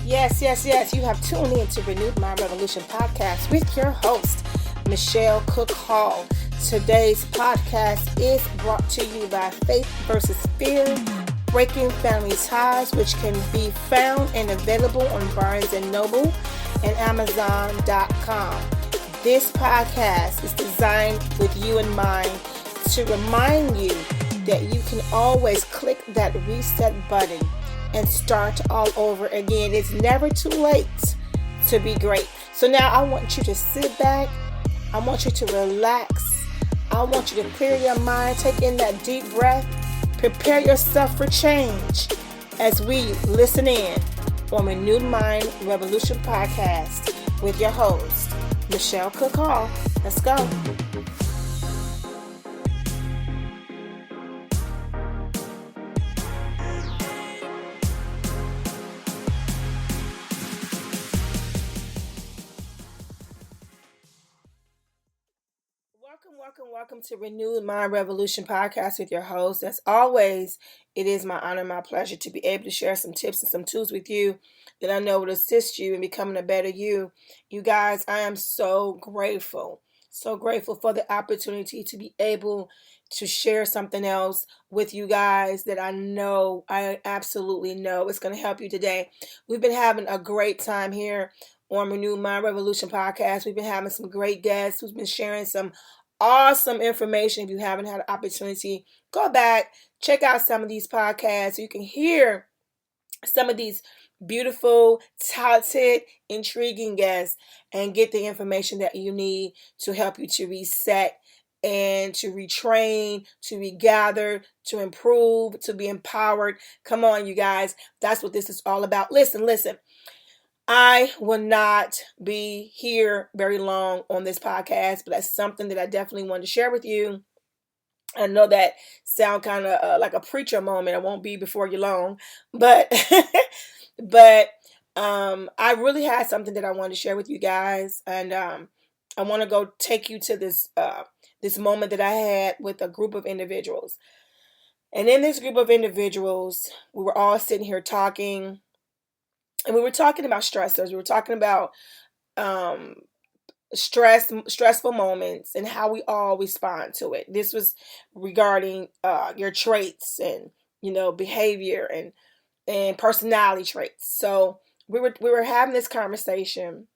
Yes. You have tuned in to Renewed Mind Revolution podcast with your host, Michelle Cook Hall. Today's podcast is brought to you by Faith versus Fear, Breaking Family Ties, which can be found and available on Barnes & Noble and Amazon.com. This podcast is designed with you in mind to remind you that you can always click that reset button and start all over again. It's never too late to be great. So now I want you to sit back. I want you to relax. I want you to clear your mind. Take in that deep breath. Prepare yourself for change as we listen in on Renewed Mind Revolution podcast with your host, Michelle Cook Hall. Let's go. Welcome to Renewed Mind Revolution podcast with your host. As always, it is my honor, my pleasure to be able to share some tips and some tools with you that I know will assist you in becoming a better you. You guys, I am so grateful for the opportunity to be able to share something else with you guys that I absolutely know is going to help you today. We've been having a great time here on Renewed Mind Revolution podcast. We've been having some great guests who's been sharing some awesome information. If you haven't had an opportunity, go back, check out some of these podcasts so you can hear some of these beautiful, talented, intriguing guests and get the information that you need to help you to reset and to retrain, to regather, to improve, to be empowered. Come on, you guys. That's what this is all about. Listen. I will not be here very long on this podcast, but that's something that I definitely wanted to share with you. I know that sound kind of like a preacher moment. I won't be before you long, but I really had something that I wanted to share with you guys, and I want to go take you to this moment that I had with a group of individuals. And in this group of individuals, we were all sitting here talking. And we were talking about stressors. We were talking about stressful moments and how we all respond to it. This was regarding your traits and behavior and personality traits. So we were having this conversation,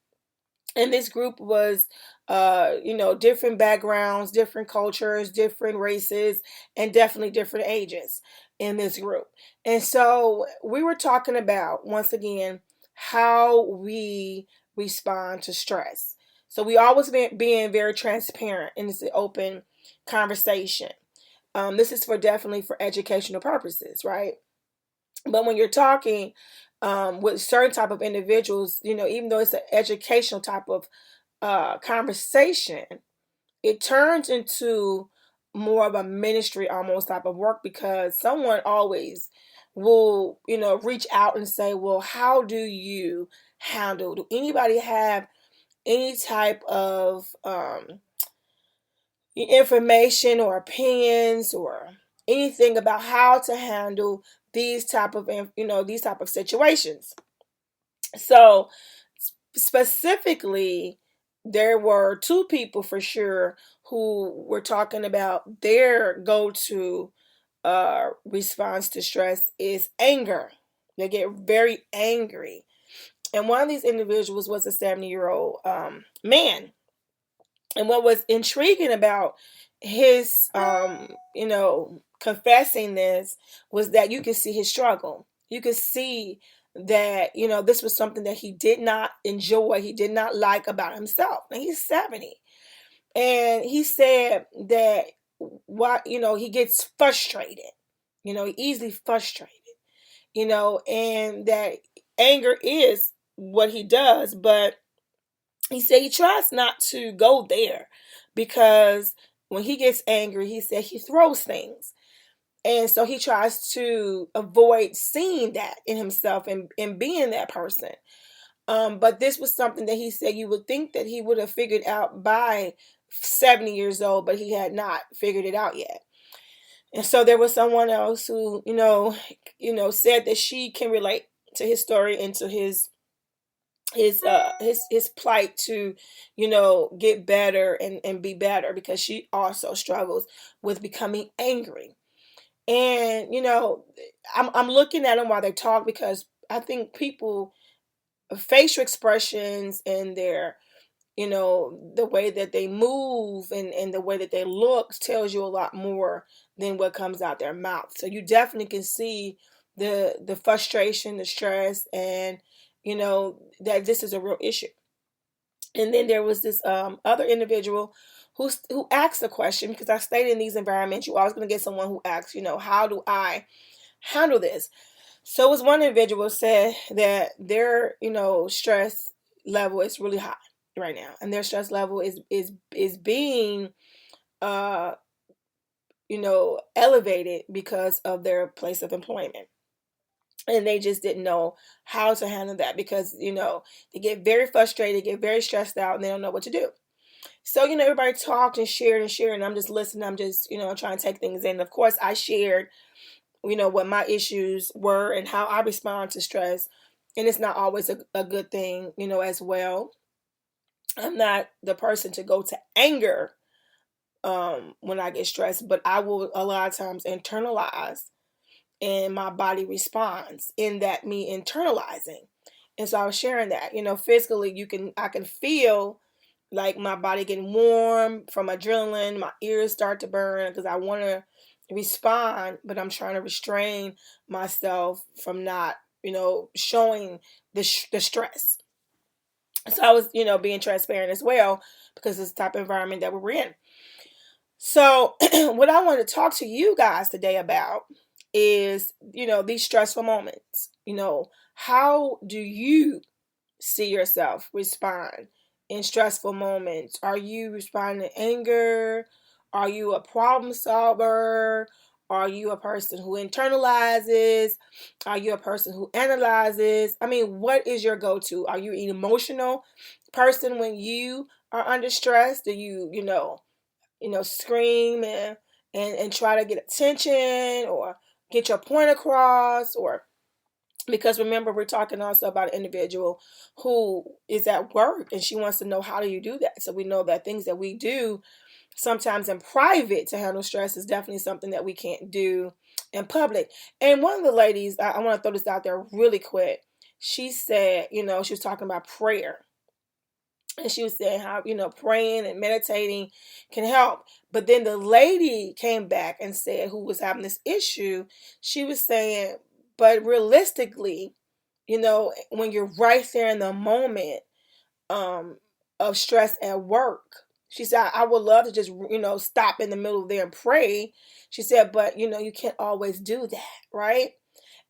and this group was different backgrounds, different cultures, different races, and definitely different ages in this group. And so we were talking about, once again, how we respond to stress. So we always being very transparent, and it's an open conversation. This is definitely for educational purposes, right? But when you're talking with certain type of individuals, even though it's an educational type of conversation, it turns into more of a ministry almost type of work, because someone always will, reach out and say, well, how do you handle? Do anybody have any type of information or opinions or anything about how to handle these type of situations? So specifically, there were two people for sure who were talking about their go-to response to stress is anger. They get very angry. And one of these individuals was a 70-year-old man. And what was intriguing about his, confessing this was that you could see his struggle. You could see that, this was something that he did not enjoy. He did not like about himself. And he's 70. And he said that he gets frustrated, easily frustrated, and that anger is what he does. But he said he tries not to go there, because when he gets angry, he said he throws things. And so he tries to avoid seeing that in himself and being that person. But this was something that he said you would think that he would have figured out by 70 years old, but he had not figured it out yet. And so there was someone else who, said that she can relate to his story and to his his plight to get better and be better, because she also struggles with becoming angry. And I'm looking at them while they talk, because I think people facial expressions and their the way that they move and the way that they look tells you a lot more than what comes out their mouth. So you definitely can see the frustration, the stress, and that this is a real issue. And then there was this other individual who asked a question, because I stated in these environments you always going to get someone who asks, how do I handle this? So it was one individual said that their stress level is really high right now, and their stress level is being uh elevated because of their place of employment, and they just didn't know how to handle that, because they get very frustrated, get very stressed out, and they don't know what to do. So everybody talked and shared and shared, and I'm just listening. I'm just trying to take things in. Of course, I shared what my issues were and how I respond to stress, and it's not always a good thing as well. I'm not the person to go to anger when I get stressed, but I will a lot of times internalize, and my body responds in that me internalizing. And so I was sharing that, physically I can feel like my body getting warm from adrenaline, my ears start to burn because I want to respond, but I'm trying to restrain myself from not, showing the stress. So I was, being transparent as well, because it's the type of environment that we're in. So what I want to talk to you guys today about is, these stressful moments. How do you see yourself respond in stressful moments? Are you responding to anger? Are you a problem solver? Are you a person who internalizes? Are you a person who analyzes? I mean, what is your go-to? Are you an emotional person when you are under stress? Do you scream and try to get attention or get your point across? Or because remember, we're talking also about an individual who is at work and she wants to know, how do you do that? So we know that things that we do sometimes in private to handle stress is definitely something that we can't do in public. And one of the ladies, I want to throw this out there really quick. She said, she was talking about prayer. And she was saying how, praying and meditating can help. But then the lady came back and said, who was having this issue, she was saying, but realistically, when you're right there in the moment um, of stress at work, she said, I would love to just, stop in the middle there and pray. She said, but, you can't always do that, right?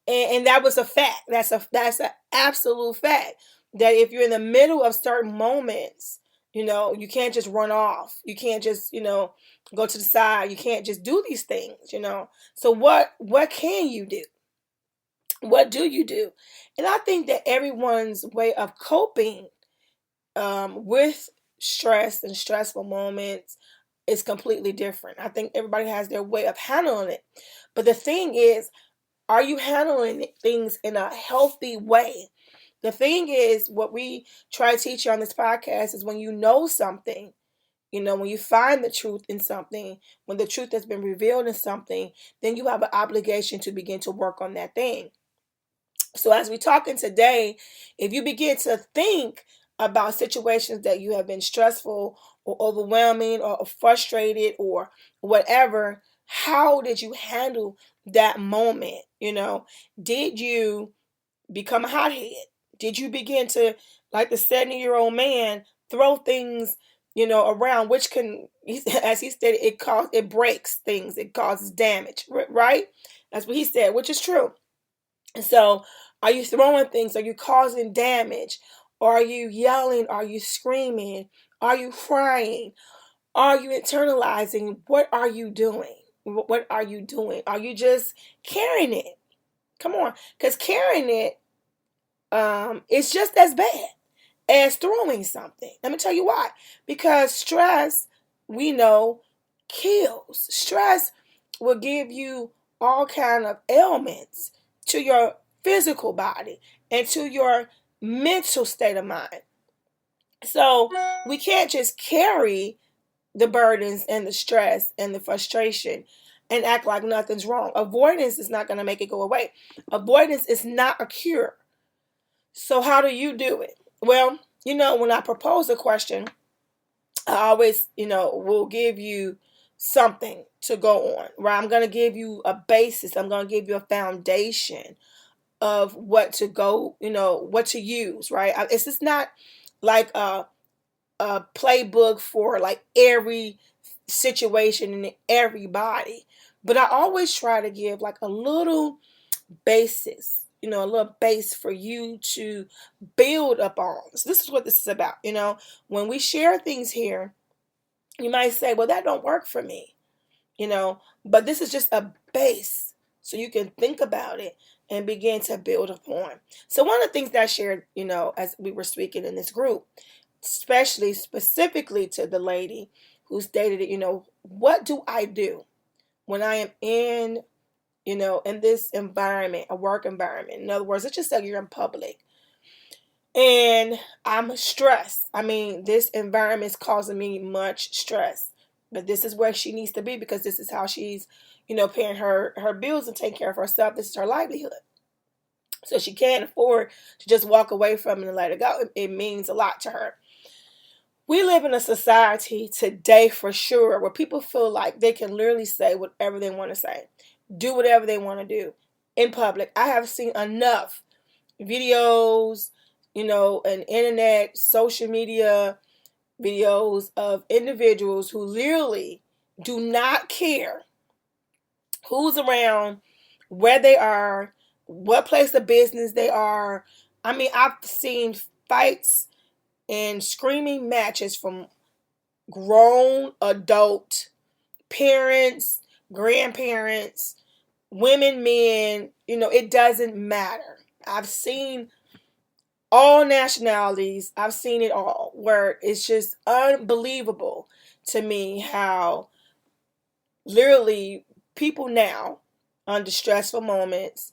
And that was a fact. That's an absolute fact. That if you're in the middle of certain moments, you can't just run off. You can't just, go to the side. You can't just do these things. So what can you do? What do you do? And I think that everyone's way of coping with stress and stressful moments is completely different. I think everybody has their way of handling it. But the thing is, are you handling things in a healthy way? The thing is, what we try to teach you on this podcast is when you know something, when you find the truth in something, when the truth has been revealed in something, then you have an obligation to begin to work on that thing. So as we're talking today, if you begin to think about situations that you have been stressful or overwhelming or frustrated or whatever, how did you handle that moment? Did you become a hothead? Did you begin to, like the 70-year-old man, throw things, around, which can, as he stated, it breaks things, it causes damage, right? That's what he said, which is true. And so, are you throwing things? Are you causing damage? Are you yelling? Are you screaming? Are you crying? Are you internalizing? What are you doing? What are you doing? Are you just carrying it? Come on, because carrying it is just as bad as throwing something. Let me tell you why. Because stress, we know, kills. Stress will give you all kind of ailments to your physical body and to your mental state of mind. So we can't just carry the burdens and the stress and the frustration and act like nothing's wrong. Avoidance is not going to make it go away. Avoidance is not a cure. So how do you do it? Well, when I propose a question, I always, will give you something to go on, right? I'm going to give you a basis. I'm going to give you a foundation of what to go, what to use, right? It's just not like a playbook for like every situation and everybody, but I always try to give like a little basis, a little base for you to build upon. So this is what this is about. When we share things here, you might say, well, that don't work for me, but this is just a base so you can think about it and begin to build upon. So one of the things that I shared, as we were speaking in this group, especially specifically to the lady who stated it, what do I do when I am in this environment, a work environment? In other words, let's just say you're in public and I'm stressed. I mean, this environment is causing me much stress, but this is where she needs to be because this is how she's, paying her bills and taking care of herself. This is her livelihood. So she can't afford to just walk away from it and let it go. It means a lot to her. We live in a society today for sure where people feel like they can literally say whatever they want to say, do whatever they want to do in public. I have seen enough videos, and internet, social media videos of individuals who literally do not care who's around, where they are, what place of business they are. I mean, I've seen fights and screaming matches from grown adult parents, grandparents, women, men, it doesn't matter. I've seen all nationalities. I've seen it all where it's just unbelievable to me how literally people now under stressful moments,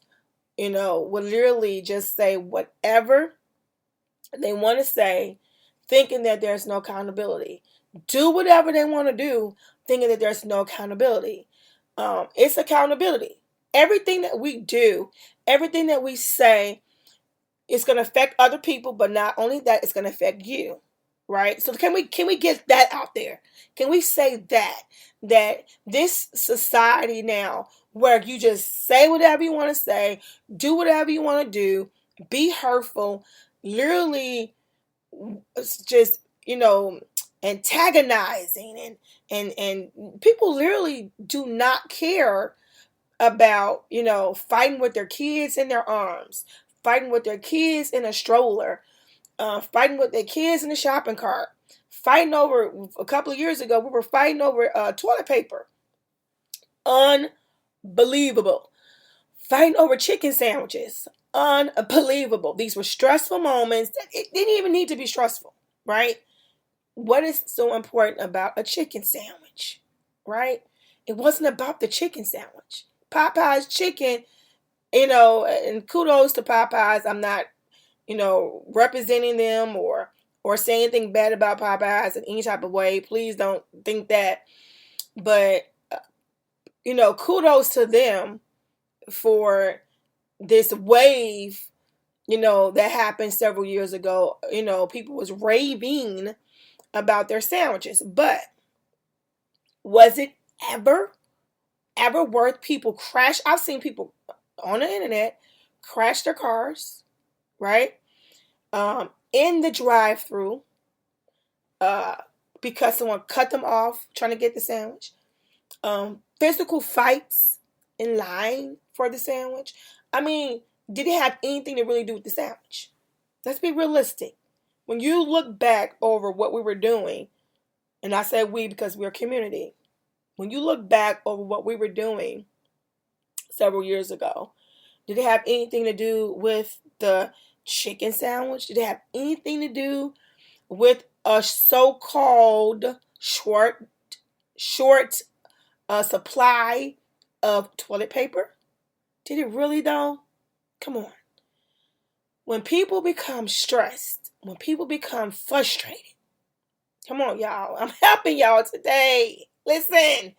will literally just say whatever they want to say, thinking that there's no accountability. Do whatever they want to do, thinking that there's no accountability. It's accountability. Everything that we do, everything that we say, it's going to affect other people, but not only that, it's going to affect you, right? So can we get that out there? Can we say that this society now, where you just say whatever you want to say, do whatever you want to do, be hurtful, literally just antagonizing, and people literally do not care about fighting with their kids in their arms, fighting with their kids in a stroller, fighting with their kids in a shopping cart, fighting over. A couple of years ago we were fighting over toilet paper. Unbelievable. Fighting over chicken sandwiches. Unbelievable. These were stressful moments. It didn't even need to be stressful, right? What is so important about a chicken sandwich, right? It wasn't about the chicken sandwich. Popeye's chicken, and kudos to Popeyes. I'm not, representing them or saying anything bad about Popeyes in any type of way. Please don't think that. But, kudos to them for this wave, that happened several years ago. People was raving about their sandwiches. But was it ever worth people crash? I've seen people on the internet crash their cars, right? In the drive-through, because someone cut them off trying to get the sandwich. Physical fights in line for the sandwich. I mean, did it have anything to really do with the sandwich? Let's be realistic. When you look back over what we were doing, and I say we because we're a community, when you look back over what we were doing several years ago, did it have anything to do with the chicken sandwich? Did it have anything to do with a so-called short supply of toilet paper? Did it really though? Come on. When people become stressed, when people become frustrated, come on, y'all. I'm helping y'all today. Listen.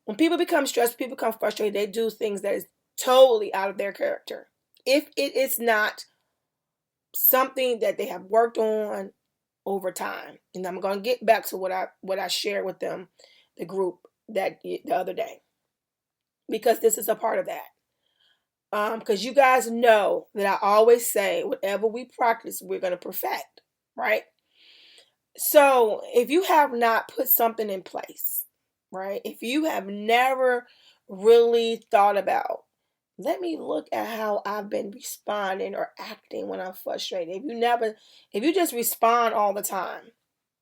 When people become stressed, people become frustrated, they do things that is totally out of their character. If it is not something that they have worked on over time. And I'm going to get back to what I shared with them, the group, that the other day, because this is a part of that. Because you guys know that I always say whatever we practice, we're going to perfect, right? So if you have not put something in place, right? If you have never really thought about, let me look at how I've been responding or acting when I'm frustrated. If you just respond all the time,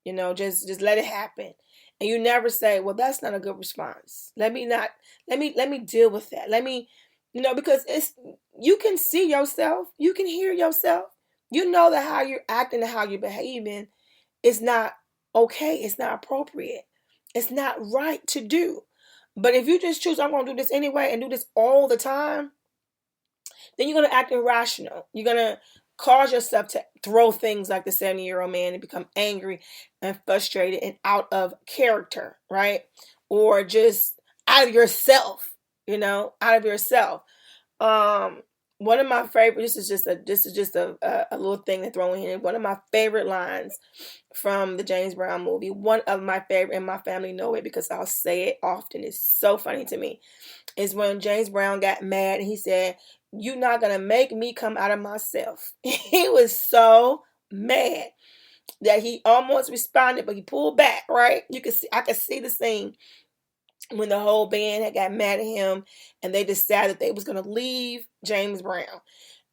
just let it happen, and you never say, well, that's not a good response. Let me deal with that. Because it's, you can see yourself, you can hear yourself, you know that how you're acting and how you're behaving is not okay. It's not appropriate. It's not right to do. But if you just choose, I'm going to do this anyway and do this all the time, then you're going to act irrational. You're going to cause yourself to throw things like the 70-year-old man and become angry and frustrated and out of character, right? Or just out of yourself, out of yourself. One of my favorite, this is just a little thing to throw in here. One of my favorite lines from the James Brown movie, one of my favorite, and my family know it because I'll say it often. It's so funny to me. Is when James Brown got mad and he said, "You're not gonna make me come out of myself." He was so mad that he almost responded, but he pulled back. Right? I could see the scene when the whole band had got mad at him and they decided they was gonna leave James Brown,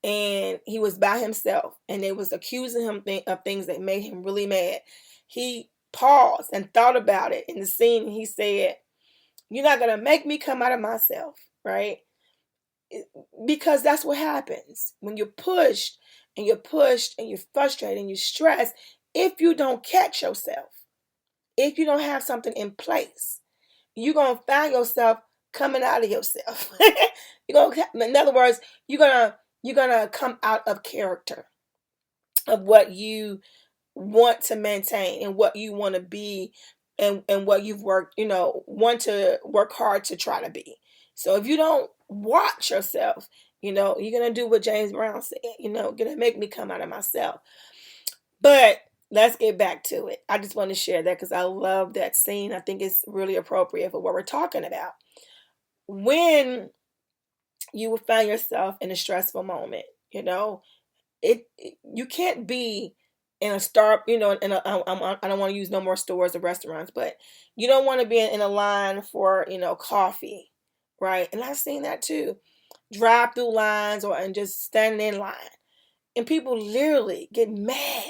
and he was by himself and they was accusing him of things that made him really mad. He paused and thought about it in the scene, and he said, "You're not gonna make me come out of myself," right? Because that's what happens when you're pushed and you're pushed and you're frustrated and you're stressed. If you don't catch yourself, if you don't have something in place, you're gonna find yourself coming out of yourself. In other words, you're gonna come out of character of what you want to maintain and what you want to be, and what you've worked, want to work hard to try to be. So if you don't watch yourself, you're gonna do what James Brown said, gonna make me come out of myself. But let's get back to it. I just want to share that because I love that scene. I think it's really appropriate for what we're talking about. When you will find yourself in a stressful moment, you can't be in a star, I don't want to use no more stores or restaurants, but you don't want to be in a line for, coffee, right? And I've seen that too. Drive through lines and just standing in line. And people literally get mad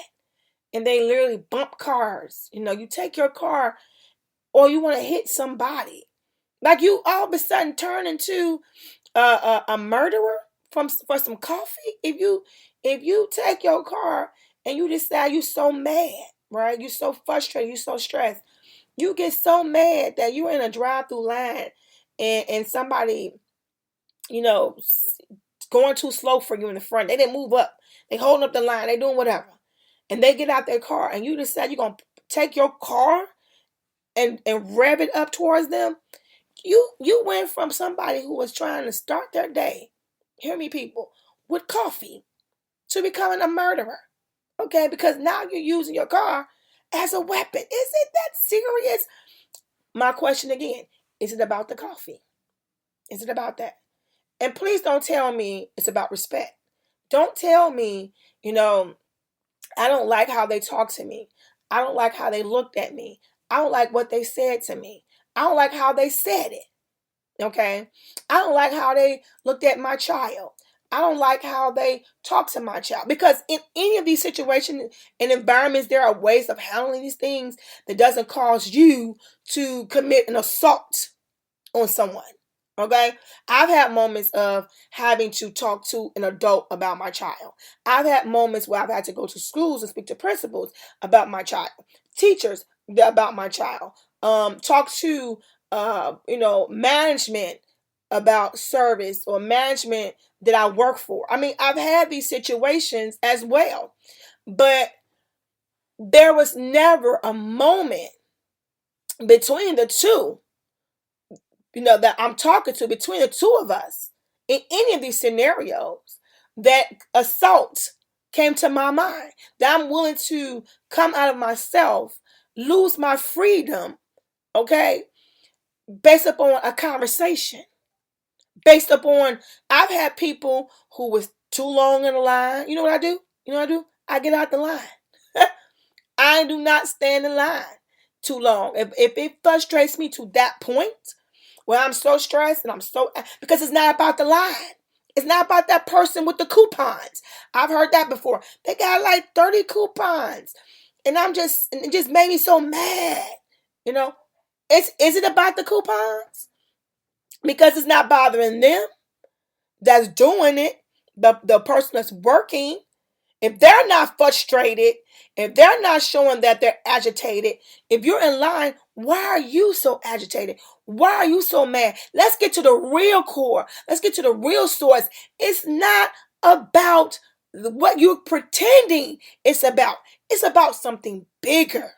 and they literally bump cars. You take your car or you want to hit somebody. Like you all of a sudden turn into a murderer for some coffee. If you take your car and you decide you're so mad, right? You're so frustrated, you're so stressed. You get so mad that you're in a drive-through line and somebody, you know, going too slow for you in the front. They didn't move up. They holding up the line. They doing whatever. And they get out their car and you decide you're going to take your car and rev it up towards them. You went from somebody who was trying to start their day, hear me people, with coffee, to becoming a murderer. Okay, because now you're using your car as a weapon. Is it that serious? My question again, is it about the coffee? Is it about that? And please don't tell me it's about respect. Don't tell me, I don't like how they talk to me. I don't like how they looked at me. I don't like what they said to me. I don't like how they said it. Okay? I don't like how they looked at my child. I don't like how they talk to my child. Because in any of these situations and environments, there are ways of handling these things that doesn't cause you to commit an assault on someone. Okay? I've had moments of having to talk to an adult about my child. I've had moments where I've had to go to schools and speak to principals about my child, teachers about my child, talk to management about service, or management that I work for. I mean, I've had these situations as well, but there was never a moment between the two, that I'm talking to, between the two of us, in any of these scenarios, that assault came to my mind, that I'm willing to come out of myself, lose my freedom, okay, based upon a conversation, based upon, I've had people who was too long in the line. You know what I do? You know what I do? I get out the line. I do not stand in line too long. If it frustrates me to that point where I'm so stressed and because it's not about the line. It's not about that person with the coupons. I've heard that before. They got like 30 coupons. And it just made me so mad. You know, is it about the coupons? Because it's not bothering them that's doing it, the person that's working. If they're not frustrated, if they're not showing that they're agitated, if you're in line, why are you so agitated? Why are you so mad? Let's get to the real core. Let's get to the real source. It's not about what you're pretending it's about. It's about something bigger.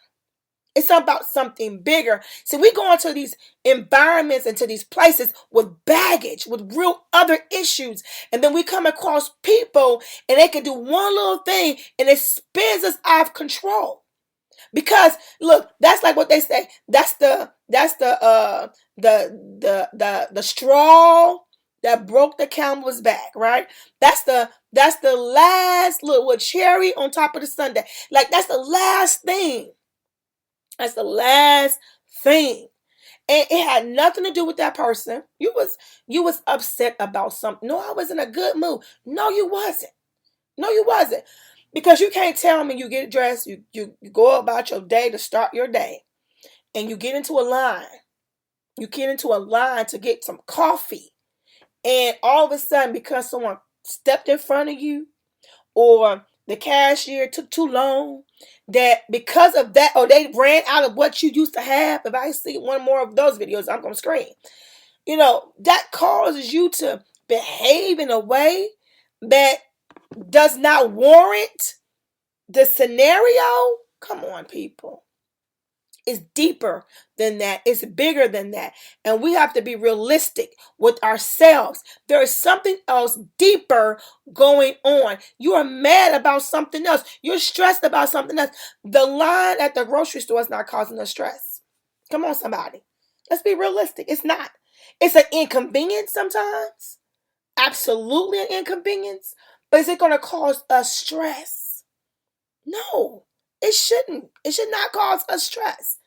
It's about something bigger. See, we go into these environments, into these places with baggage, with real other issues. And then we come across people and they can do one little thing and it spins us out of control. Because look, that's like what they say. That's the straw that broke the camel's back, right? That's the last little cherry on top of the sundae. Like that's the last thing. That's the last thing. And it had nothing to do with that person. You was upset about something. No, I was in a good mood. No, you wasn't. No, you wasn't. Because you can't tell me you get dressed, you go about your day to start your day, and you get into a line. You get into a line to get some coffee. And all of a sudden, because someone stepped in front of you, or the cashier took too long, that because of that, or they ran out of what you used to have. If I see one more of those videos, I'm going to scream. That causes you to behave in a way that does not warrant the scenario. Come on, people. It's deeper than that. It's bigger than that. And we have to be realistic with ourselves. There is something else deeper going on. You are mad about something else. You're stressed about something else. The line at the grocery store is not causing us stress. Come on, somebody. Let's be realistic. It's not. It's an inconvenience sometimes. Absolutely an inconvenience. But is it going to cause us stress? No. It shouldn't. It should not cause us stress.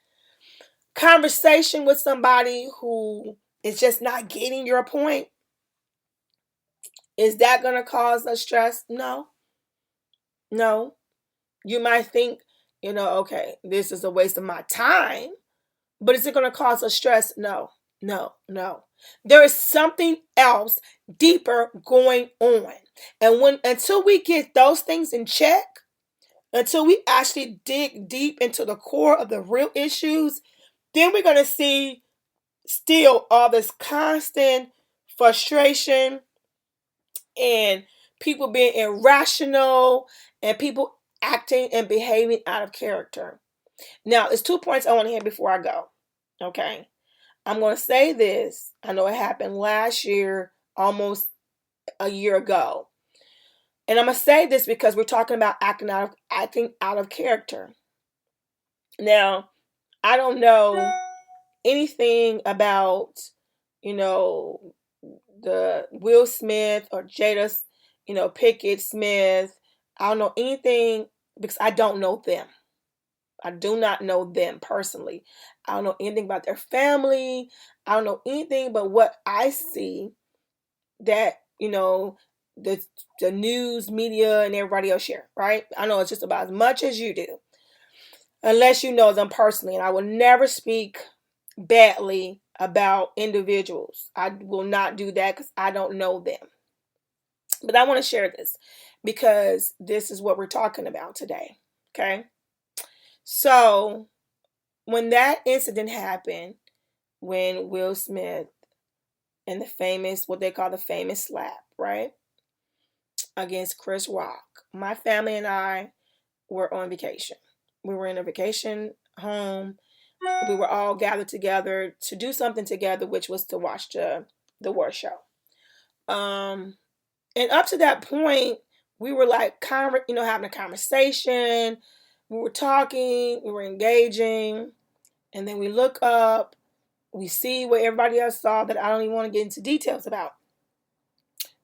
Conversation with somebody who is just not getting your point, is that going to cause us stress? No. No. You might think, okay, this is a waste of my time, but is it going to cause us stress? No. No. No. There is something else deeper going on. And until we get those things in check, until we actually dig deep into the core of the real issues, then we're going to see still all this constant frustration and people being irrational and people acting and behaving out of character. Now, there's 2 points I want to hit before I go. Okay. I'm going to say this. I know it happened last year, almost a year ago. And I'm going to say this because we're talking about acting out of character. Now, I don't know anything about, the Will Smith or Jada, Pickett Smith. I don't know anything because I don't know them. I do not know them personally. I don't know anything about their family. I don't know anything but what I see that, the news media and everybody else share, right? I know it's just about as much as you do. Unless you know them personally. And I will never speak badly about individuals. I will not do that because I don't know them. But I want to share this because this is what we're talking about today. Okay. So when that incident happened, when Will Smith and what they call the famous slap, right? against Chris Rock. My family and I were on vacation. We were in a vacation home. We were all gathered together to do something together, which was to watch the war show. Um, and up to that point, we were like, having a conversation. We were talking. We were engaging, and then we look up. We see what everybody else saw that I don't even want to get into details about,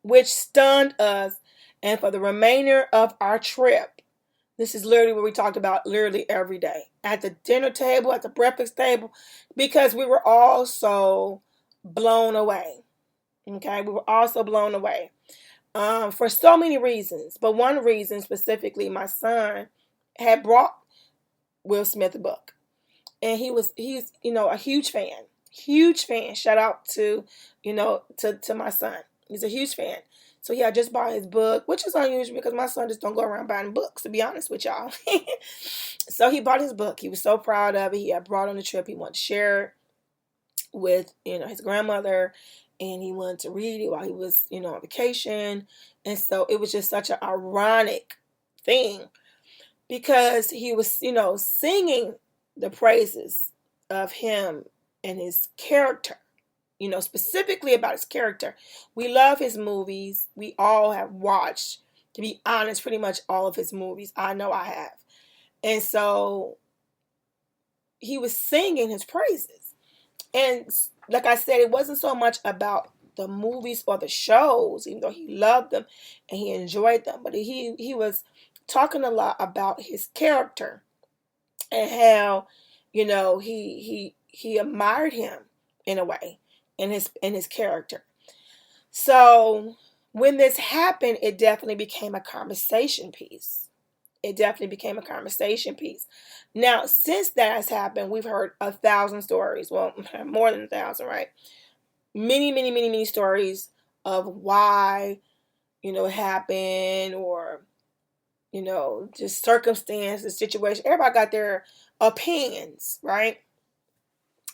which stunned us. And for the remainder of our trip, this is literally what we talked about literally every day. At the dinner table, at the breakfast table, because we were all so blown away. Okay, we were all so blown away. For so many reasons. But one reason specifically, my son had brought Will Smith a book. And he's a huge fan. Huge fan. Shout out to, to my son. He's a huge fan. So yeah, I just bought his book, which is unusual because my son just don't go around buying books, to be honest with y'all. So he bought his book. He was so proud of it. He had brought on the trip. He wanted to share it with, his grandmother, and he wanted to read it while he was, on vacation. And so it was just such an ironic thing because he was, singing the praises of him and his character. Specifically about his character. We love his movies. We all have watched, to be honest, pretty much all of his movies. I know I have. And so he was singing his praises. And like I said, it wasn't so much about the movies or the shows, even though he loved them and he enjoyed them. But he was talking a lot about his character and how, he admired him in a way. In his character. So when this happened, it definitely became a conversation piece. It definitely became a conversation piece. Now, since that has happened, we've heard 1,000 stories. Well, more than 1,000, right? Many, many, many, many stories of why, it happened, or, just circumstances, situation. Everybody got their opinions, right?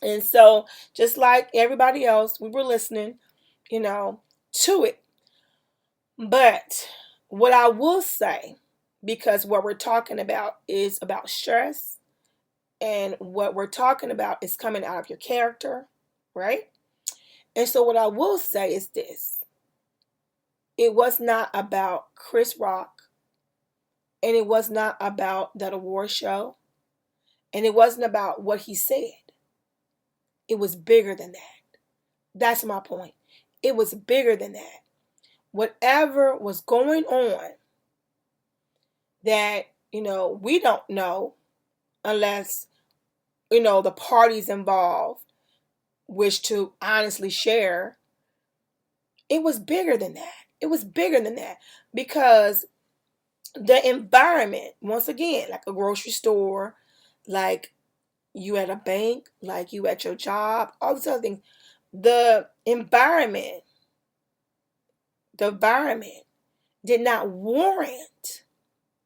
And so, just like everybody else, we were listening, to it. But what I will say, because what we're talking about is about stress, and what we're talking about is coming out of your character, right? And so what I will say is this. It was not about Chris Rock, and it was not about that award show, and it wasn't about what he said. It was bigger than that. That's my point. It was bigger than that. Whatever was going on that, we don't know unless, the parties involved wish to honestly share, it was bigger than that. It was bigger than that because the environment, once again, like a grocery store, like you at a bank, like you at your job, all these other things, the environment did not warrant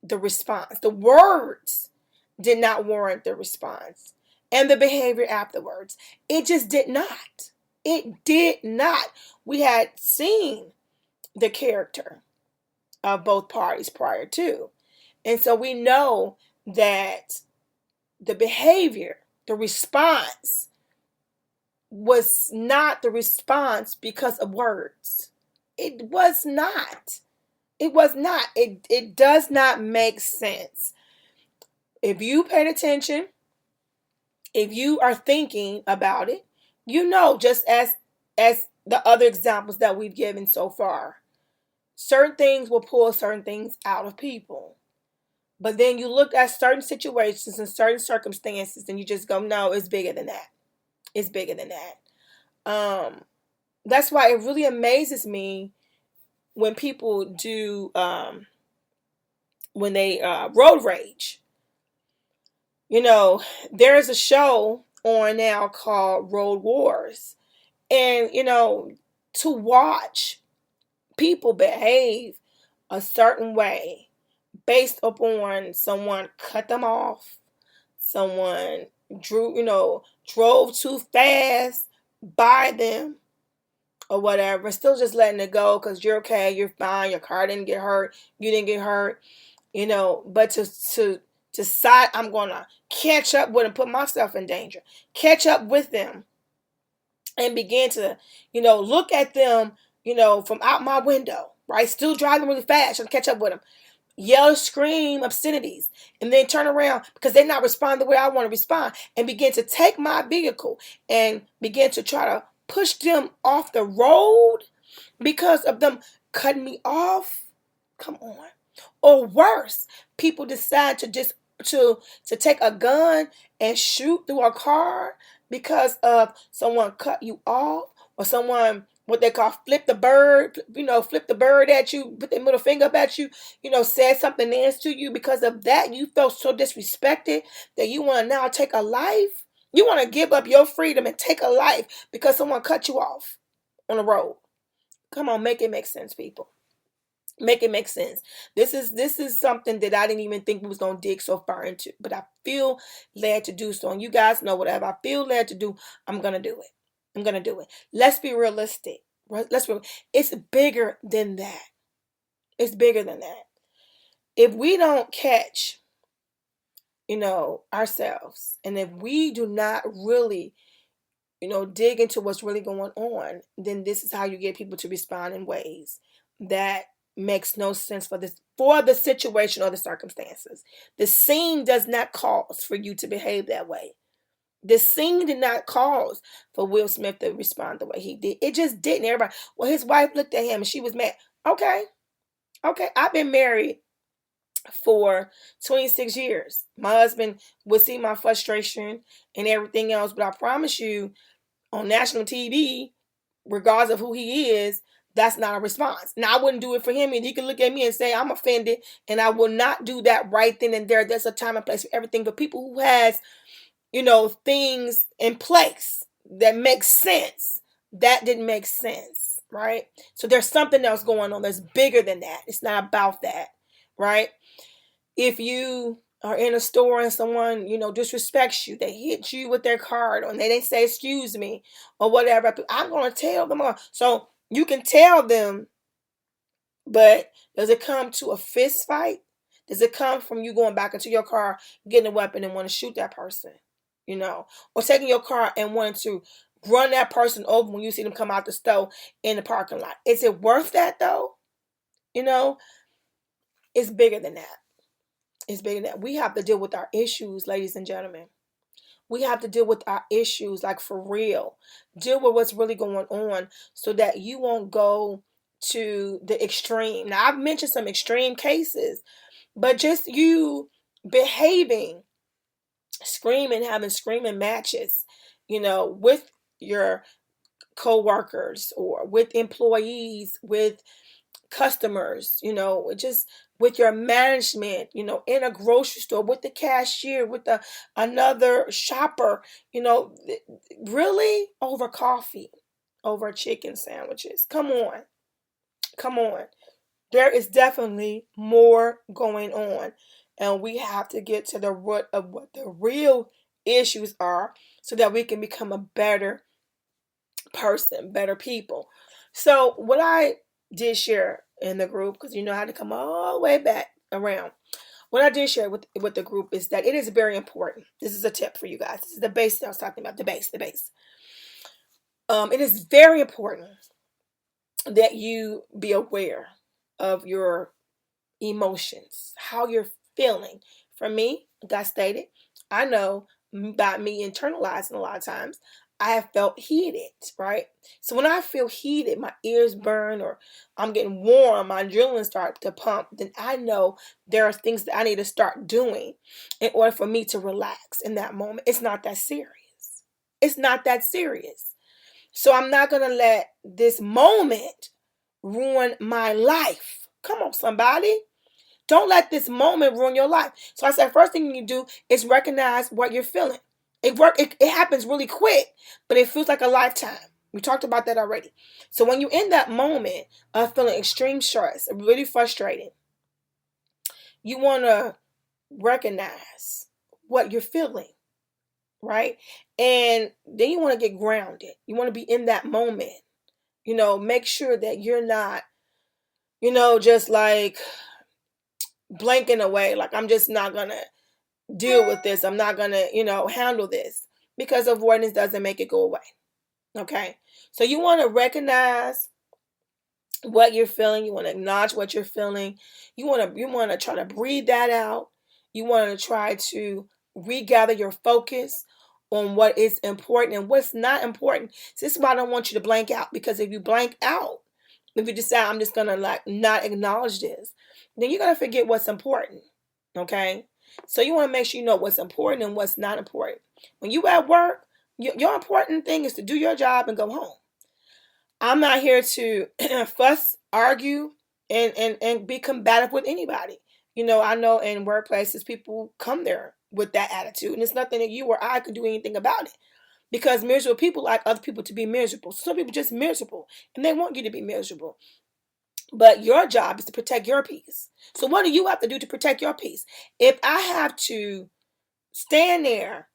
the response. The words did not warrant the response. And the behavior afterwards. It just did not. It did not. We had seen the character of both parties prior to. And so we know that the behavior, the response, was not the response because of words. It was not. It was not. It does not make sense. If you paid attention, if you are thinking about it, just as the other examples that we've given so far, certain things will pull certain things out of people. But then you look at certain situations and certain circumstances and you just go, no, it's bigger than that. It's bigger than that. That's why it really amazes me when people do, when they road rage. There is a show on now called Road Wars. And, to watch people behave a certain way based upon someone cut them off, someone drove too fast by them, or whatever, still just letting it go because you're okay, you're fine, your car didn't get hurt, you didn't get hurt, but to decide I'm gonna catch up with them, put myself in danger, catch up with them, and begin to, look at them, from out my window, right? Still driving really fast, trying to catch up with them, yell, scream obscenities, and then turn around because they're not responding the way I want to respond, and begin to take my vehicle and begin to try to push them off the road because of them cutting me off. Come on. Or worse, people decide to just to take a gun and shoot through a car because of someone cut you off, or someone, what they call, flip the bird at you, put their middle finger up at you, said something nice to you. Because of that, you felt so disrespected that you want to now take a life. You want to give up your freedom and take a life because someone cut you off on the road. Come on, make it make sense, people. Make it make sense. This is something that I didn't even think we was gonna dig so far into, but I feel led to do so. And you guys know, whatever I feel led to do, I'm gonna do it. I'm gonna do it. Let's be realistic. Let's be. It's bigger than that. It's bigger than that. If we don't catch, ourselves, and if we do not really, dig into what's really going on, then this is how you get people to respond in ways that makes no sense for the situation or the circumstances. The scene does not cause for you to behave that way. The scene did not cause for Will Smith to respond the way he did. It just didn't. Everybody, well, his wife looked at him and she was mad. Okay. I've been married for 26 years. My husband would see my frustration and everything else, but I promise you, on national TV, regardless of who he is, that's not a response. Now, I wouldn't do it for him, and he could look at me and say, I'm offended, and I will not do that right then and there. There's a time and place for everything. But people who has, things in place that makes sense, that didn't make sense, right? So there's something else going on that's bigger than that. It's not about that, right? If you are in a store and someone, disrespects you, they hit you with their card, or they say, excuse me, or whatever, I'm going to tell them. So you can tell them, but does it come to a fist fight? Does it come from you going back into your car, getting a weapon and want to shoot that person, or taking your car and wanting to run that person over when you see them come out the store in the parking lot? Is it worth that though? It's bigger than that. It's bigger than that. We have to deal with our issues, ladies and gentlemen. We have to deal with our issues, like, for real. Deal with what's really going on so that you won't go to the extreme. Now, I've mentioned some extreme cases, but just you behaving, screaming, having screaming matches, with your co-workers or with employees, with customers, just with your management, in a grocery store, with the cashier, with another shopper, really, over coffee, over chicken sandwiches. Come on. There is definitely more going on, and we have to get to the root of what the real issues are so that we can become a better person, better people. So what I did share in the group, because I had to come all the way back around. What I did share with the group is that it is very important. This is a tip for you guys. This is the base that I was talking about, the base. It is very important that you be aware of your emotions, how you're feeling. For me, like I stated, I know by me internalizing a lot of times, I have felt heated, right? So when I feel heated, my ears burn, or I'm getting warm, my adrenaline starts to pump, then I know there are things that I need to start doing in order for me to relax in that moment. It's not that serious. It's not that serious. So I'm not going to let this moment ruin my life. Come on, somebody. Don't let this moment ruin your life. So I said, first thing you do is recognize what you're feeling. It happens really quick, but it feels like a lifetime. We talked about that already. So when you're in that moment of feeling extreme stress, really frustrated, you want to recognize what you're feeling, right? And then you want to get grounded. You want to be in that moment make sure that you're not, just like blanking away. Like, I'm just not going to deal with this. I'm not going to, handle this, because avoidance doesn't make it go away. Okay. So you want to recognize what you're feeling. You want to acknowledge what you're feeling. You want to try to breathe that out. You want to try to regather your focus on what is important and what's not important. So this is why I don't want you to blank out, because if you blank out, if you decide I'm just gonna like not acknowledge this, then you're gonna forget what's important. Okay? So you want to make sure you know what's important and what's not important. When you at work, your important thing is to do your job and go home. I'm not here to fuss, argue, and be combative with anybody. I know in workplaces people come there with that attitude, and it's nothing that you or I could do anything about it. Because miserable people like other people to be miserable. Some people just miserable, and they want you to be miserable. But your job is to protect your peace. So what do you have to do to protect your peace? If I have to stand there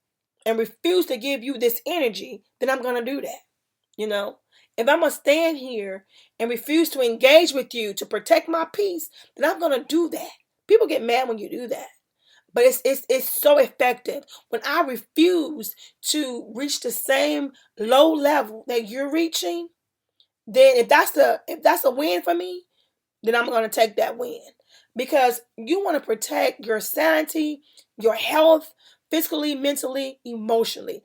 and refuse to give you this energy, then I'm going to do that. If I'm going to stand here and refuse to engage with you to protect my peace, then I'm going to do that. People get mad when you do that. But it's so effective. When I refuse to reach the same low level that you're reaching, then if that's a win for me, then I'm going to take that win. Because you want to protect your sanity, your health, physically, mentally, emotionally,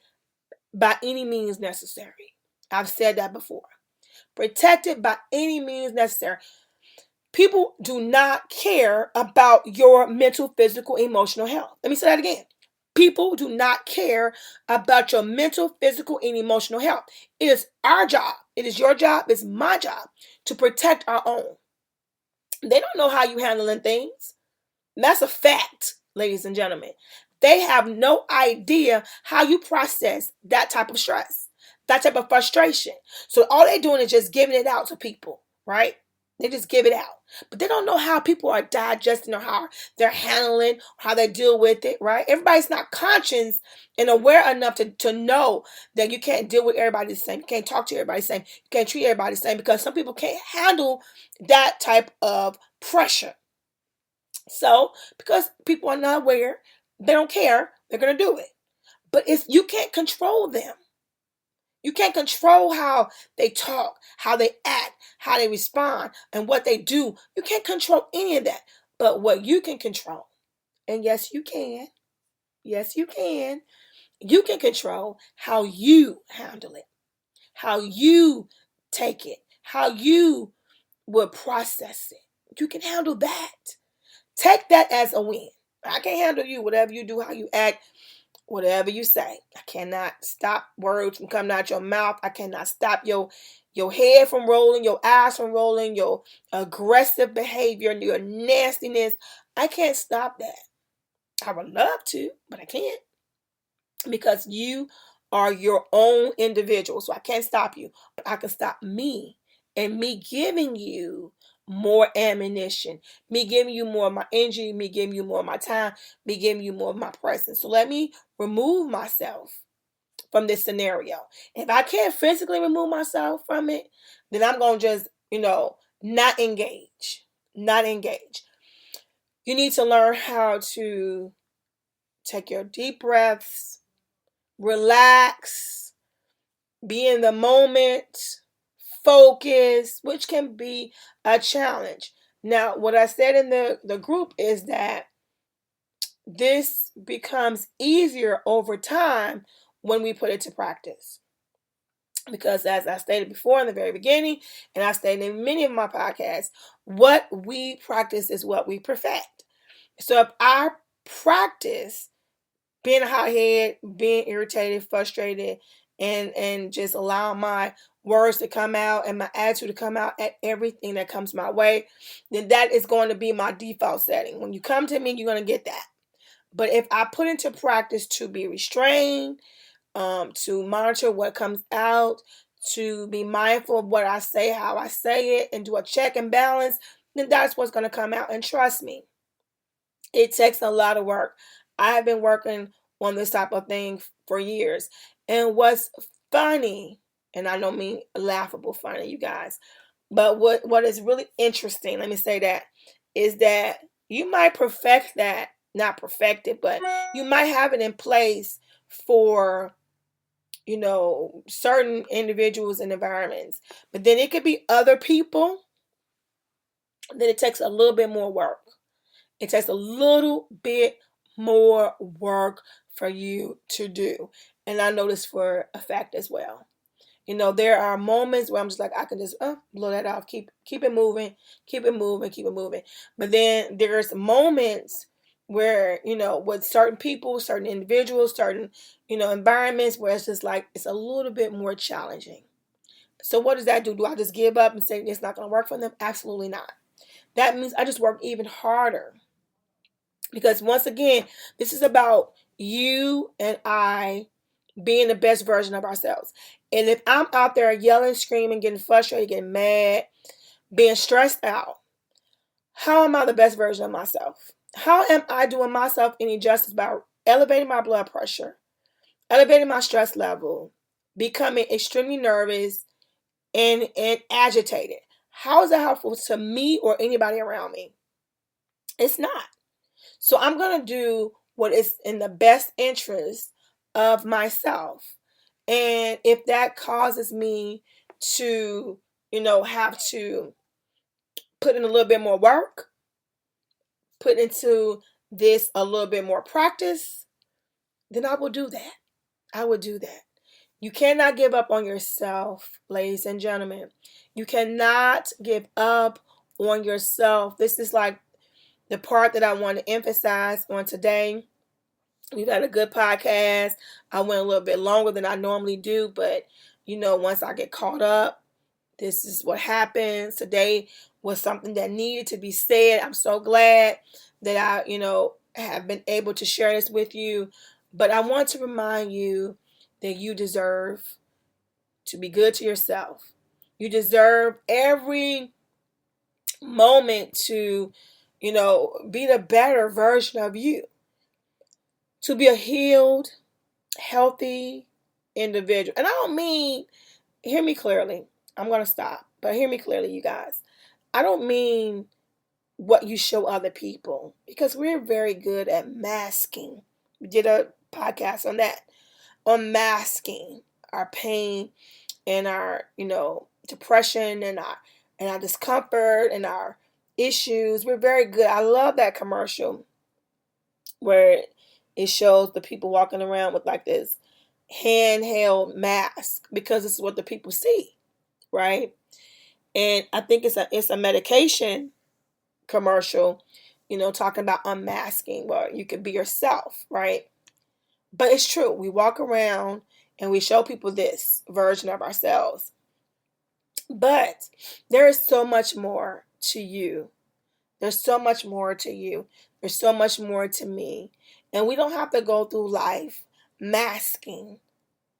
by any means necessary. I've said that before. Protect it by any means necessary. People do not care about your mental, physical, emotional health. Let me say that again. People do not care about your mental, physical, and emotional health. It is our job. It is your job. It's my job to protect our own. They don't know how you handling things. That's a fact, ladies and gentlemen. They have no idea how you process that type of stress, that type of frustration. So all they're doing is just giving it out to people, right? They just give it out. But they don't know how people are digesting or how they're handling, how they deal with it, right? Everybody's not conscious and aware enough to know that you can't deal with everybody the same. You can't talk to everybody the same. You can't treat everybody the same, because some people can't handle that type of pressure. So, because people are not aware, they don't care, they're going to do it. But you can't control them. You can't control how they talk, how they act, how they respond, and what they do. You can't control any of that. But what you can control, and yes, you can. Yes, you can control how you handle it, how you take it, how you will process it. You can handle that. Take that as a win. I can't handle you, whatever you do, how you act, whatever you say. I cannot stop words from coming out your mouth. I cannot stop your head from rolling, your eyes from rolling, your aggressive behavior, your nastiness. I can't stop that. I would love to, but I can't, because you are your own individual. So I can't stop you, but I can stop me, and me giving you more ammunition, me giving you more of my energy, me giving you more of my time, me giving you more of my presence. So let me remove myself from this scenario. If I can't physically remove myself from it, then I'm going to just, not engage. Not engage. You need to learn how to take your deep breaths, relax, be in the moment, focus, which can be a challenge. Now, what I said in the group is that this becomes easier over time when we put it to practice. Because as I stated before in the very beginning, and I stated in many of my podcasts, what we practice is what we perfect. So if I practice being a hothead, being irritated, frustrated, and just allowing my words to come out and my attitude to come out at everything that comes my way, then that is going to be my default setting. When you come to me, you're going to get that. But if I put into practice to be restrained, to monitor what comes out, to be mindful of what I say, how I say it, and do a check and balance, then that's what's going to come out. And trust me, it takes a lot of work. I have been working on this type of thing for years. And what's funny And I don't mean laughable funny, you guys. But what is really interesting, let me say that, is that you might perfect that, not perfect it, but you might have it in place for, certain individuals and environments. But then it could be other people that it takes a little bit more work. It takes a little bit more work for you to do. And I know this for a fact as well. There are moments where I'm just like, I can just blow that off, keep it moving, keep it moving, keep it moving. But then there's moments where, with certain people, certain individuals, certain, environments where it's just like, it's a little bit more challenging. So what does that do? Do I just give up and say it's not going to work for them? Absolutely not. That means I just work even harder. Because once again, this is about you and I being the best version of ourselves. And if I'm out there yelling, screaming, getting frustrated, getting mad, being stressed out, how am I the best version of myself? How am I doing myself any justice by elevating my blood pressure, elevating my stress level, becoming extremely nervous and agitated? How is that helpful to me or anybody around me? It's not. So I'm going to do what is in the best interest of myself. And if that causes me to, have to put in a little bit more work, put into this a little bit more practice, then I will do that. I will do that. You cannot give up on yourself, ladies and gentlemen. You cannot give up on yourself. This is like the part that I want to emphasize on today. We've had a good podcast. I went a little bit longer than I normally do, but once I get caught up, this is what happens. Today was something that needed to be said. I'm so glad that I, have been able to share this with you. But I want to remind you that you deserve to be good to yourself. You deserve every moment to, be the better version of you. To be a healed, healthy individual. And I don't mean, hear me clearly. I'm going to stop. But hear me clearly, you guys. I don't mean what you show other people, because we're very good at masking. We did a podcast on that, on masking our pain and our, depression and our discomfort and our issues. We're very good. I love that commercial where it shows the people walking around with like this handheld mask, because this is what the people see, right? And I think it's a medication commercial, talking about unmasking, where you can be yourself, right? But it's true. We walk around and we show people this version of ourselves. But there is so much more to you. There's so much more to you. There's so much more to me. And we don't have to go through life masking,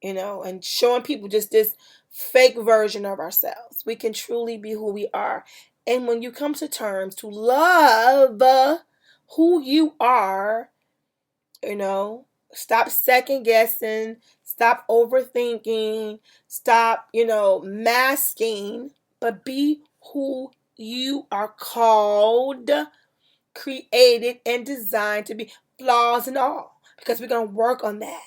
and showing people just this fake version of ourselves. We can truly be who we are. And when you come to terms to love who you are, stop second guessing, stop overthinking, stop, masking, but be who you are called, created, and designed to be, flaws and all. Because we're going to work on that.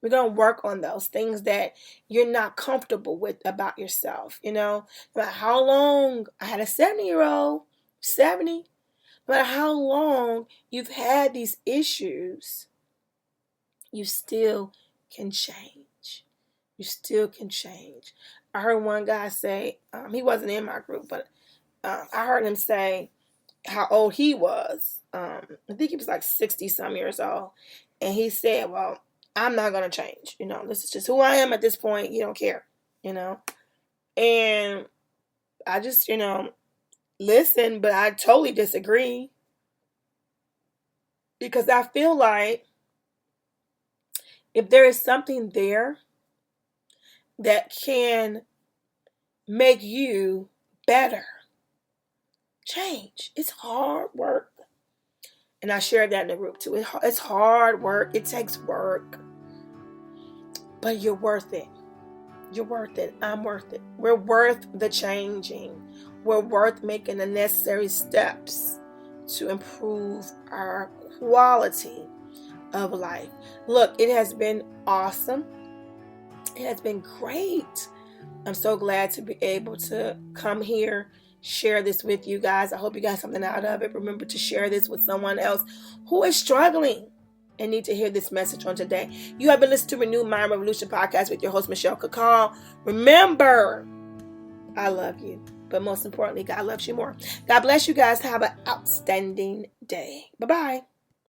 We're going to work on those things that you're not comfortable with about yourself, No matter how long, I had a 70-year-old, 70, no matter how long you've had these issues, you still can change. You still can change. I heard one guy say, he wasn't in my group, but I heard him say how old he was. I think he was like 60 some years old. And he said, well, I'm not going to change. This is just who I am at this point. You don't care, And I just, listen, but I totally disagree. Because I feel like if there is something there that can make you better, change. It's hard work. And I shared that in the group too. It's hard work. It takes work. But you're worth it. You're worth it. I'm worth it. We're worth the changing. We're worth making the necessary steps to improve our quality of life. Look, it has been awesome. It has been great. I'm so glad to be able to come here, share this with you guys. I hope you got something out of it. Remember to share this with someone else who is struggling and need to hear this message on today. You have been listening to Renewed Mind Revolution podcast with your host, Michelle Kakal. Remember, I love you, but most importantly, God loves you more. God bless you guys. Have an outstanding day. Bye-bye.